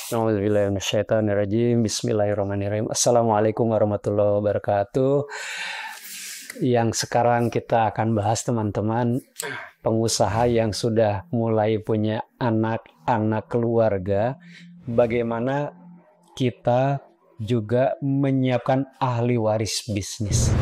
A'udzubillahiminasyaitonirrajim. Bismillahirrahmanirrahim. Assalamualaikum warahmatullahi wabarakatuh. Yang sekarang kita akan bahas, teman-teman, pengusaha yang sudah mulai punya anak-anak keluarga, bagaimana kita juga menyiapkan ahli waris bisnis.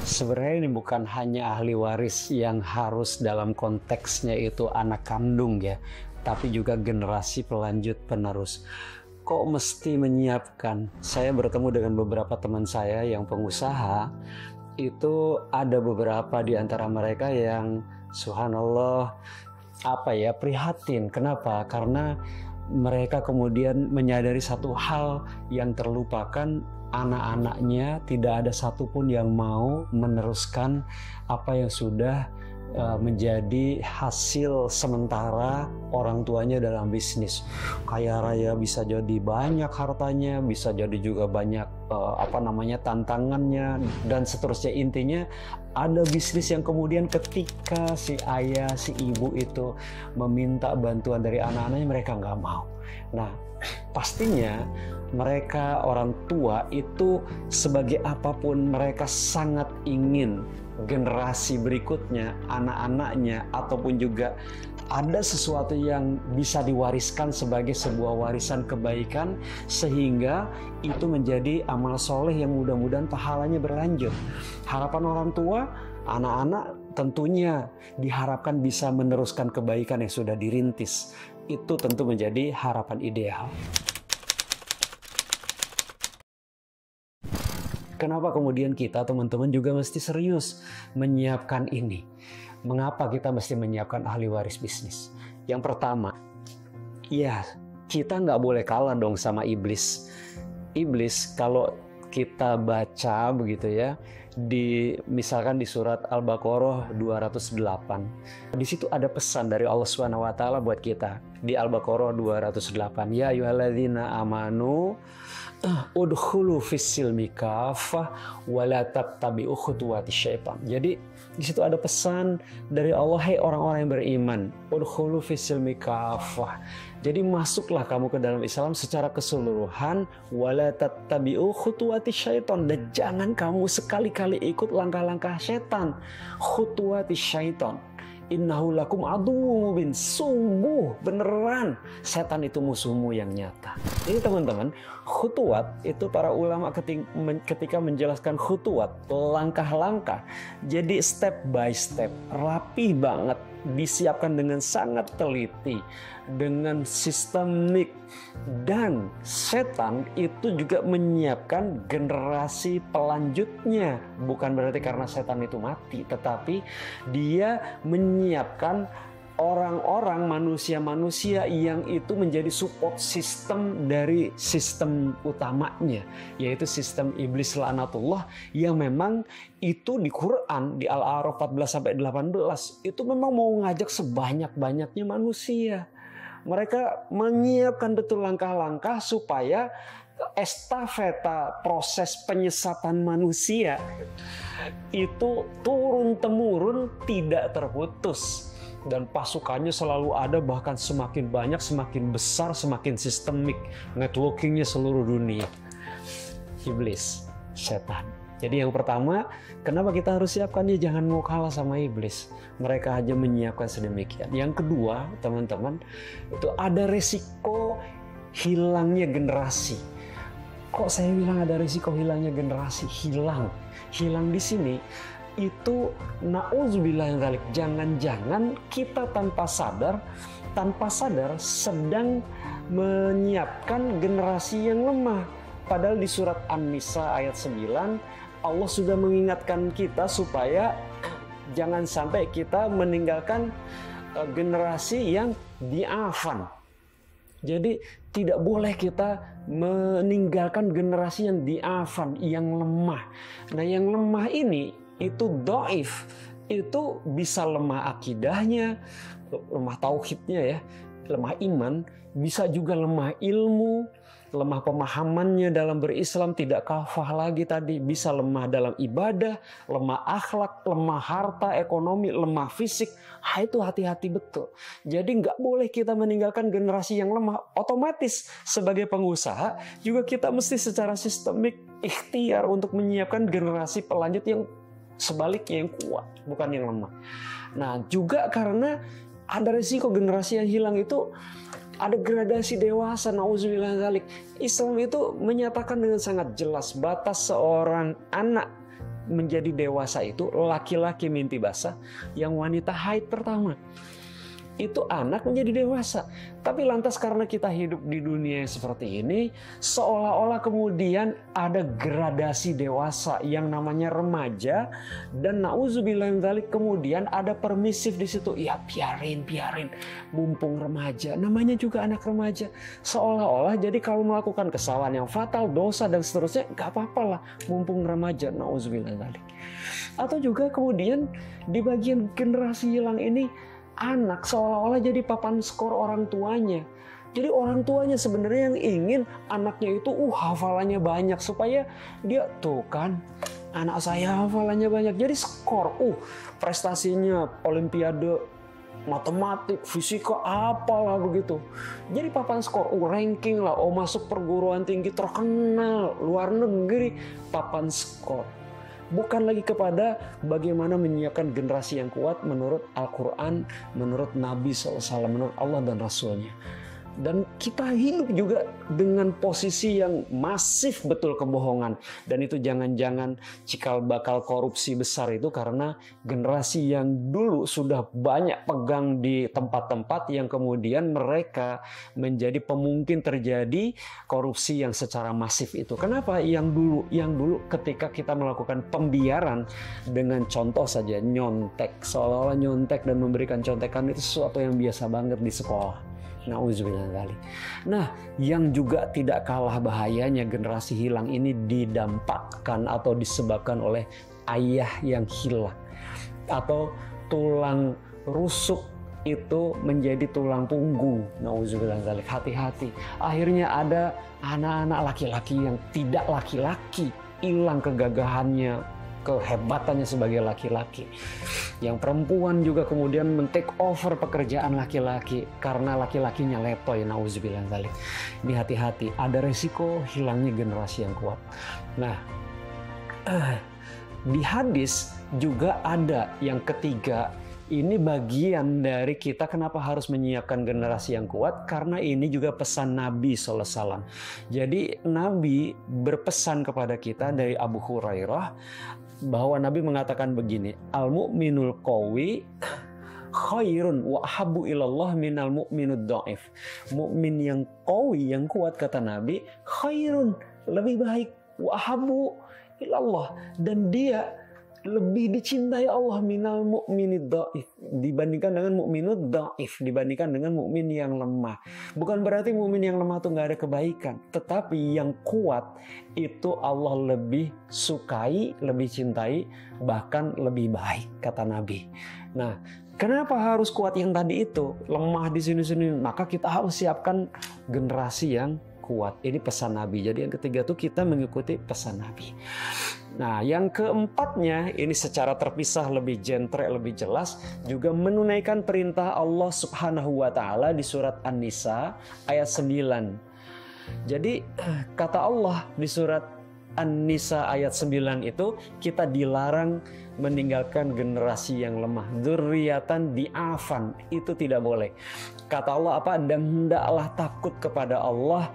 Sebenarnya ini bukan hanya ahli waris yang harus dalam konteksnya itu anak kandung ya, tapi juga generasi pelanjut penerus. Kok mesti menyiapkan? Saya bertemu dengan beberapa teman saya yang pengusaha, itu ada beberapa di antara mereka yang subhanallah prihatin. Kenapa? Karena mereka kemudian menyadari satu hal yang terlupakan, anak-anaknya tidak ada satupun yang mau meneruskan apa yang sudah menjadi hasil sementara orang tuanya dalam bisnis. Kaya raya bisa jadi banyak hartanya, bisa jadi juga banyak tantangannya dan seterusnya. Intinya ada bisnis yang kemudian ketika si ayah, si ibu itu meminta bantuan dari anak-anaknya, mereka nggak mau. Nah, pastinya mereka orang tua itu sebagai apapun mereka sangat ingin generasi berikutnya, anak-anaknya ataupun juga ada sesuatu yang bisa diwariskan sebagai sebuah warisan kebaikan sehingga itu menjadi amal soleh yang mudah-mudahan pahalanya berlanjut. Harapan orang tua, anak-anak tentunya diharapkan bisa meneruskan kebaikan yang sudah dirintis. Itu tentu menjadi harapan ideal. Kenapa kemudian kita teman-teman juga mesti serius menyiapkan ini? Mengapa kita mesti menyiapkan ahli waris bisnis? Yang pertama, ya kita nggak boleh kalah dong sama iblis. Iblis kalau kita baca begitu ya, misalkan di surat Al-Baqarah 208. Di situ ada pesan dari Allah Subhanahu wa taala buat kita. Di Al-Baqarah 208, ya ayyuhalladzina amanu udkhulu fis-silmi kaffah wa la tattabi'u khutuwatis syaitan. Jadi di situ ada pesan dari Allah, hai orang-orang yang beriman, udkhulu fis-silmi kaffah. Jadi masuklah kamu ke dalam Islam secara keseluruhan, wa la tattabi'u khutuwatis syaitan, dan jangan kamu sekali-kali ikut langkah-langkah setan. Khutuwatis syaitan, innahu lakum aduwwum mubin. Sungguh beneran setan itu musuhmu yang nyata. Ini teman-teman, khutuwat itu para ulama ketika menjelaskan khutuwat, langkah-langkah, jadi step by step, rapi banget, disiapkan dengan sangat teliti, dengan sistemik. Dan setan itu juga menyiapkan generasi pelanjutnya. Bukan berarti karena setan itu mati, tetapi dia menyiapkan orang-orang, manusia-manusia yang itu menjadi support system dari sistem utamanya, yaitu sistem iblis laknatullah, yang memang itu di Quran di Al-A'raf 14-18 itu memang mau ngajak sebanyak-banyaknya manusia. Mereka menyiapkan betul langkah-langkah supaya estafeta proses penyesatan manusia itu turun-temurun tidak terputus. Dan pasukannya selalu ada, bahkan semakin banyak, semakin besar, semakin sistemik. Networkingnya seluruh dunia. Iblis, setan. Jadi yang pertama, kenapa kita harus siapkan dia? Jangan mau kalah sama iblis. Mereka aja menyiapkan sedemikian. Yang kedua, teman-teman, itu ada resiko hilangnya generasi. Kok saya bilang ada resiko hilangnya generasi? Hilang di sini itu na'udzubillah dzalik. Jangan-jangan kita tanpa sadar sedang menyiapkan generasi yang lemah. Padahal di surat An-Nisa ayat 9 Allah sudah mengingatkan kita supaya jangan sampai kita meninggalkan generasi yang di'afan. Jadi tidak boleh kita meninggalkan generasi yang di'afan, yang lemah. Nah, yang lemah ini itu dhaif, itu bisa lemah akidahnya, lemah tauhidnya ya, lemah iman, bisa juga lemah ilmu, lemah pemahamannya dalam berislam, tidak kafah lagi tadi, bisa lemah dalam ibadah, lemah akhlak, lemah harta, ekonomi, lemah fisik. Itu hati-hati betul. Jadi nggak boleh kita meninggalkan generasi yang lemah. Otomatis sebagai pengusaha juga kita mesti secara sistemik ikhtiar untuk menyiapkan generasi pelanjut yang sebaliknya, yang kuat, bukan yang lemah. Nah, juga karena ada risiko generasi yang hilang itu ada gradasi dewasa, nauzubillah dzalik. Islam itu menyatakan dengan sangat jelas batas seorang anak menjadi dewasa itu laki-laki mimpi basah, yang wanita haid pertama. Itu anak menjadi dewasa. Tapi lantas karena kita hidup di dunia yang seperti ini, seolah-olah kemudian ada gradasi dewasa yang namanya remaja, dan nauzubillah min dzalik kemudian ada permisif di situ. Ya biarin, mumpung remaja, namanya juga anak remaja. Seolah-olah jadi kalau melakukan kesalahan yang fatal, dosa dan seterusnya, gak apa-apa lah, mumpung remaja, nauzubillah min dzalik. Atau juga kemudian di bagian generasi hilang ini, anak seolah-olah jadi papan skor orang tuanya. Jadi orang tuanya sebenarnya yang ingin anaknya itu hafalannya banyak supaya dia tuh kan, anak saya hafalannya banyak, jadi skor, prestasinya olimpiade matematik, fisika, apalah begitu. Jadi papan skor, ranking lah, masuk perguruan tinggi terkenal luar negeri, papan skor. Bukan lagi kepada bagaimana menyiapkan generasi yang kuat menurut Al-Quran, menurut Nabi SAW, menurut Allah dan Rasulnya. Dan kita hidup juga dengan posisi yang masif betul kebohongan. Dan itu jangan-jangan cikal bakal korupsi besar itu karena generasi yang dulu sudah banyak pegang di tempat-tempat yang kemudian mereka menjadi pemungkin terjadi korupsi yang secara masif itu. Kenapa? Yang dulu ketika kita melakukan pembiaran dengan contoh saja nyontek, seolah-olah nyontek dan memberikan contekan itu sesuatu yang biasa banget di sekolah. Nah, yang juga tidak kalah bahayanya generasi hilang ini didampakkan atau disebabkan oleh ayah yang hilang, atau tulang rusuk itu menjadi tulang punggung. Nauzubillah dzalik. Hati-hati. Akhirnya ada anak-anak laki-laki yang tidak laki-laki, hilang kegagahannya, kehebatannya sebagai laki-laki. Yang perempuan juga kemudian men-take over pekerjaan laki-laki karena laki-lakinya letoy. Nauzubillah dzalik. Ini hati-hati, ada resiko hilangnya generasi yang kuat. Nah, di hadis juga ada yang ketiga. Ini bagian dari kita kenapa harus menyiapkan generasi yang kuat, karena ini juga pesan Nabi SAW. Jadi Nabi berpesan kepada kita dari Abu Hurairah bahwa Nabi mengatakan begini, al-mu'minul qawi khairun wa habbu ilallah minal mu'minud dhaif. Mukmin yang qawi, yang kuat, kata Nabi, khairun, lebih baik, wa habbu ilallah, dan dia lebih dicintai Allah minal mu'minid dhaif, dibandingkan dengan mukminud dhaif, dibandingkan dengan mukmin yang lemah. Bukan berarti mukmin yang lemah itu nggak ada kebaikan, tetapi yang kuat itu Allah lebih sukai, lebih cintai, bahkan lebih baik, kata Nabi. Nah, kenapa harus kuat yang tadi itu? Lemah di sini-sini, maka kita harus siapkan generasi yang kuat. Ini pesan Nabi. Jadi yang ketiga tuh kita mengikuti pesan Nabi. Nah, yang keempatnya ini secara terpisah, lebih jentrek, lebih jelas, juga menunaikan perintah Allah Subhanahu wa taala di surat An-Nisa ayat 9. Jadi kata Allah di surat An-Nisa ayat 9 itu, kita dilarang meninggalkan generasi yang lemah. Dzurriatan di'afan, itu tidak boleh. Kata Allah apa? Dan hendaklah takut kepada Allah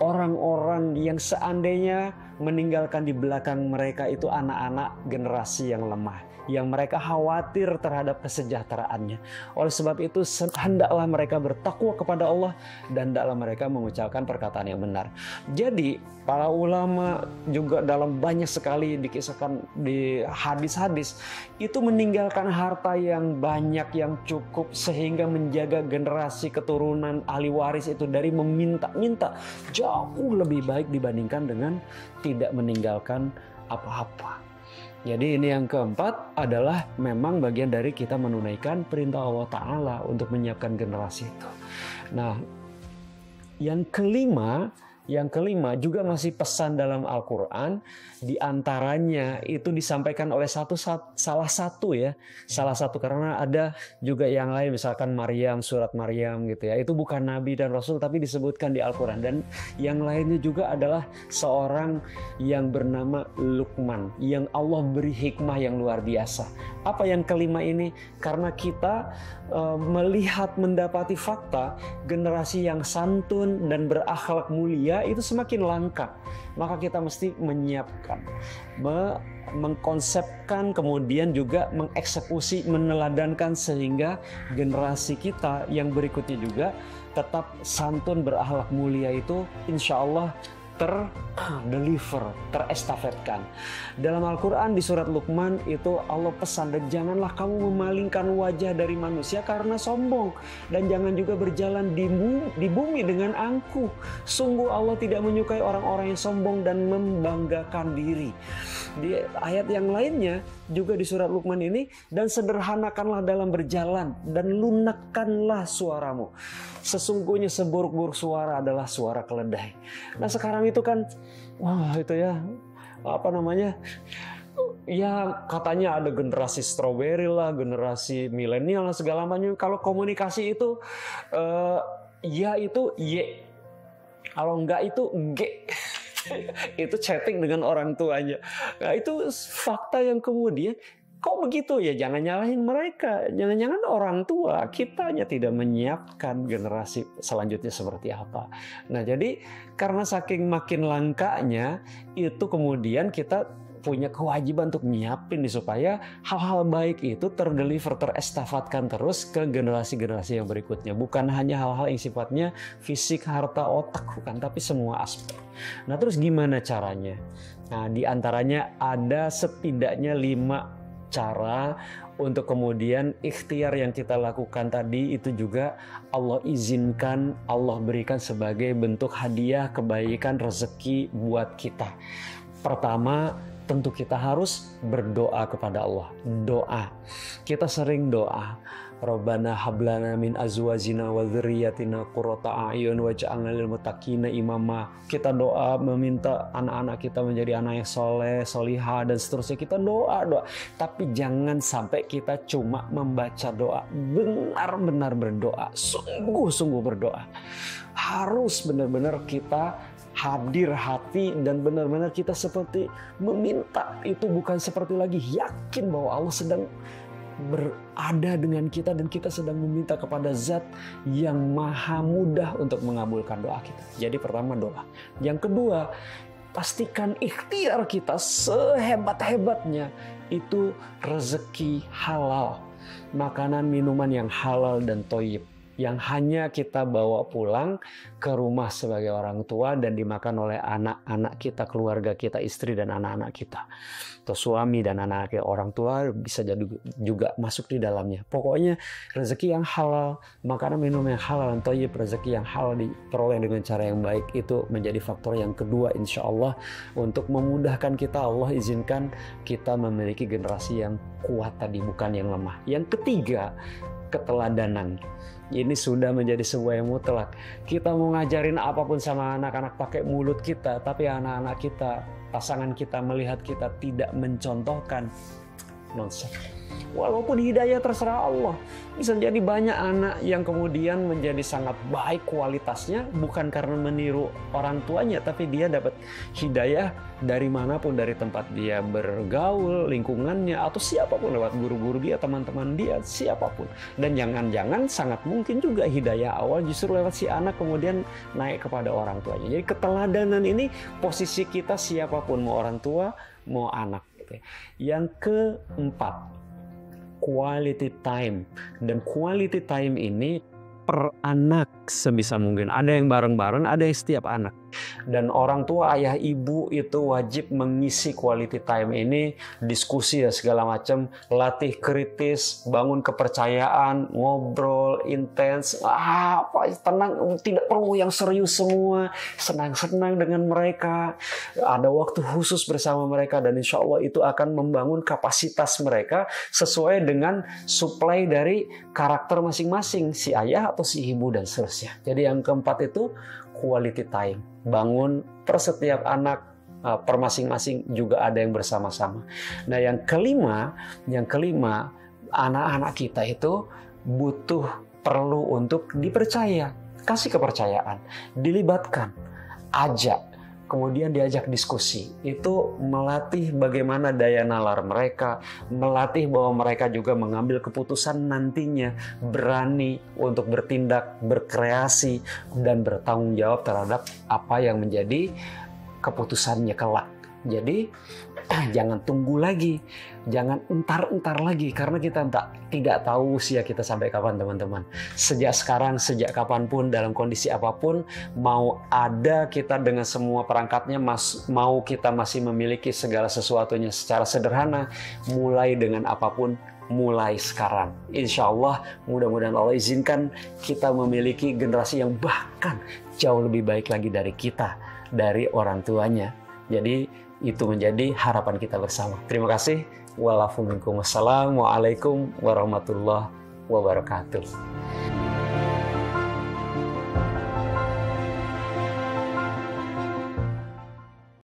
orang-orang yang seandainya meninggalkan di belakang mereka itu anak-anak generasi yang lemah, yang mereka khawatir terhadap kesejahteraannya. Oleh sebab itu hendaklah mereka bertakwa kepada Allah dan hendaklah mereka mengucapkan perkataan yang benar. Jadi para ulama juga dalam banyak sekali dikisahkan di hadis-hadis itu meninggalkan harta yang banyak, yang cukup, sehingga menjaga generasi keturunan ahli waris itu dari meminta-minta jauh lebih baik dibandingkan dengan tidak meninggalkan apa-apa. Jadi ini yang keempat adalah memang bagian dari kita menunaikan perintah Allah Ta'ala untuk menyiapkan generasi itu. Nah, yang kelima Yang kelima juga masih pesan dalam Al-Quran, di antaranya itu disampaikan oleh salah satu, karena ada juga yang lain, misalkan Maryam, surat Maryam gitu ya, itu bukan nabi dan rasul tapi disebutkan di Al-Quran. Dan yang lainnya juga adalah seorang yang bernama Luqman, yang Allah beri hikmah yang luar biasa. Apa yang kelima ini? Karena kita melihat, mendapati fakta generasi yang santun dan berakhlak mulia itu semakin langka. Maka kita mesti menyiapkan, mengkonsepkan, kemudian juga mengeksekusi, meneladankan sehingga generasi kita yang berikutnya juga tetap santun, berakhlak mulia, itu insya Allah terestafetkan. Dalam Al-Quran di surat Luqman itu Allah pesan, dan janganlah kamu memalingkan wajah dari manusia karena sombong, dan jangan juga berjalan di bumi dengan angkuh. Sungguh Allah tidak menyukai orang-orang yang sombong dan membanggakan diri. Di ayat yang lainnya juga di surat Luqman ini, dan sederhanakanlah dalam berjalan dan lunakkanlah suaramu. Sesungguhnya seburuk-buruk suara adalah suara keledai. Nah sekarang itu kan, wah itu ya, apa namanya, ya katanya ada generasi strawberry lah, generasi milenial lah, segala macam. Kalau komunikasi itu ya itu Y, kalau enggak itu G. Itu chatting dengan orang tuanya. Nah itu fakta yang kemudian, kok begitu ya, jangan nyalahin mereka, jangan-jangan orang tua kitanya tidak menyiapkan generasi selanjutnya seperti apa. Nah jadi karena saking makin langkanya itu, kemudian kita punya kewajiban untuk nyiapin nih, supaya hal-hal baik itu terdeliver, terestafatkan terus ke generasi-generasi yang berikutnya. Bukan hanya hal-hal yang sifatnya fisik, harta, otak, bukan, tapi semua aspek. Nah terus gimana caranya? Nah di antaranya ada setidaknya 5 cara untuk kemudian ikhtiar yang kita lakukan tadi itu juga Allah izinkan, Allah berikan sebagai bentuk hadiah, kebaikan, rezeki buat kita. Pertama, tentu kita harus berdoa kepada Allah. Doa. Kita sering doa. Rabbana hablana min azwajina wa dzurriyyatina qurrata a'yun waj'alna lil muttaqina imama. Kita doa meminta anak-anak kita menjadi anak yang soleh, solihah, dan seterusnya. Kita doa. Tapi jangan sampai kita cuma membaca doa. Benar-benar berdoa. Sungguh-sungguh berdoa. Harus benar-benar kita hadir hati, dan benar-benar kita seperti meminta. Itu bukan seperti lagi yakin bahwa Allah sedang berada dengan kita dan kita sedang meminta kepada zat yang maha mudah untuk mengabulkan doa kita. Jadi pertama doa. Yang kedua, pastikan ikhtiar kita sehebat-hebatnya itu rezeki halal. Makanan, minuman yang halal dan thayyib, yang hanya kita bawa pulang ke rumah sebagai orang tua dan dimakan oleh anak-anak kita, keluarga kita, istri dan anak-anak kita, atau suami dan anak-anak orang tua bisa jadi juga masuk di dalamnya. Pokoknya rezeki yang halal, makanan minum yang halal dan thayyib, rezeki yang halal diperoleh dengan cara yang baik, itu menjadi faktor yang kedua insya Allah untuk memudahkan kita. Allah izinkan kita memiliki generasi yang kuat tadi, bukan yang lemah. Yang ketiga, keteladanan. Ini sudah menjadi sebuah yang mutlak. Kita mau ngajarin apapun sama anak-anak pakai mulut kita, tapi anak-anak kita, pasangan kita melihat kita tidak mencontohkan, nonsense. Walaupun hidayah terserah Allah. Bisa jadi banyak anak yang kemudian menjadi sangat baik kualitasnya, bukan karena meniru orang tuanya, tapi dia dapat hidayah dari manapun, dari tempat dia bergaul, lingkungannya, atau siapapun, lewat guru-guru dia, teman-teman dia, siapapun. Dan jangan-jangan sangat mungkin juga hidayah awal justru lewat si anak kemudian naik kepada orang tuanya. Jadi keteladanan ini posisi kita siapapun, mau orang tua, mau anak. Yang keempat, quality time. Dan quality time ini per anak sebisa mungkin. Ada yang bareng-bareng, ada yang setiap anak. Dan orang tua, ayah, ibu itu wajib mengisi quality time ini, diskusi ya segala macam, latih kritis, bangun kepercayaan, ngobrol intens, tenang, tidak perlu yang serius semua, senang-senang dengan mereka, ada waktu khusus bersama mereka, dan insya Allah itu akan membangun kapasitas mereka sesuai dengan supply dari karakter masing-masing, si ayah atau si ibu dan seterusnya. Jadi yang keempat itu quality time. Bangun per setiap anak, per masing-masing juga ada yang bersama-sama. Nah, yang kelima, anak-anak kita itu perlu untuk dipercaya, kasih kepercayaan, dilibatkan, ajak, kemudian diajak diskusi. Itu melatih bagaimana daya nalar mereka, melatih bahwa mereka juga mengambil keputusan nantinya, berani untuk bertindak, berkreasi, dan bertanggung jawab terhadap apa yang menjadi keputusannya kelak. Jadi jangan tunggu lagi, jangan entar-entar lagi, karena kita tidak tahu usia kita sampai kapan, teman-teman. Sejak sekarang, sejak kapanpun, dalam kondisi apapun, mau ada kita dengan semua perangkatnya, mau kita masih memiliki segala sesuatunya secara sederhana, mulai dengan apapun, mulai sekarang. Insya Allah, mudah-mudahan Allah izinkan kita memiliki generasi yang bahkan jauh lebih baik lagi dari kita, dari orang tuanya. Jadi itu menjadi harapan kita bersama. Terima kasih. Wassalamualaikum warahmatullahi wabarakatuh.